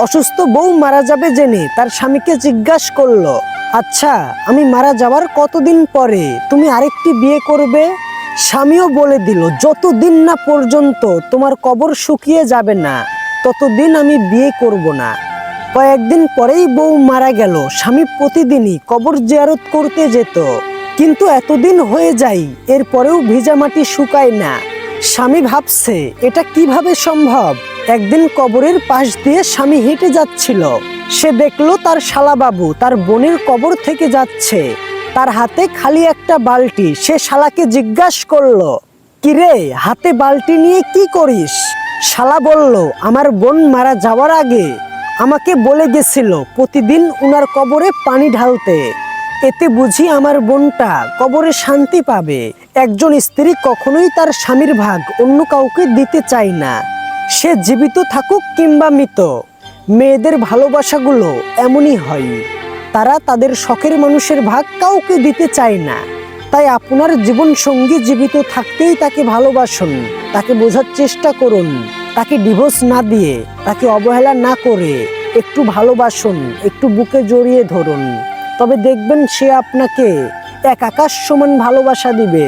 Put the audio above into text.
অসুস্থ বউ মারা যাবে জেনে তার স্বামীকে জিজ্ঞাসা করলো, আচ্ছা আমি মারা যাওয়ার কতদিন পরে তুমি আরেকটি বিয়ে করবে? স্বামীও বলে দিল, যতদিন না পর্যন্ত তোমার কবর শুকিয়ে যাবে না ততদিন আমি বিয়ে করব না। কয়েকদিন পরেই বউ মারা গেল। স্বামী প্রতিদিনই কবর জিয়ারত করতে যেত, কিন্তু এতদিন হয়ে যায় এরপরেও ভিজা মাটি শুকায় না। স্বামী ভাবছে এটা কিভাবে সম্ভব। একদিন কবরের পাশ দিয়ে স্বামী হেঁটে যাচ্ছিল। সে দেখলো তার শালাবাবু তার বোনের কবর থেকে যাচ্ছে, তার হাতে খালি একটা বালতি। সে শালাকে জিজ্ঞাসা করলো, কিরে হাতে বালতি নিয়ে কি করিস? শালা বলল, আমার বোন মারা যাওয়ার আগে আমাকে বলে গেছিল প্রতিদিন উনার কবরে পানি ঢালতে, এতে বুঝি আমার বোনটা কবরে শান্তি পাবে। একজন স্ত্রী কখনোই তার স্বামীর ভাগ অন্য কাউকে দিতে চায় না, সে জীবিত থাকুক কিংবা মৃত। মেয়েদের ভালোবাসাগুলো এমনই হয়, তারা তাদের শখের মানুষের ভাগ কাউকে দিতে চায় না। তাই আপনার জীবন সঙ্গী জীবিত থাকতেই তাকে ভালোবাসুন, তাকে বোঝার চেষ্টা করুন, তাকে ডিভোর্স না দিয়ে, তাকে অবহেলা না করে একটু ভালোবাসুন, একটু বুকে জড়িয়ে ধরুন। তবে দেখবেন সে আপনাকে এক আকাশ সমান ভালোবাসা দিবে।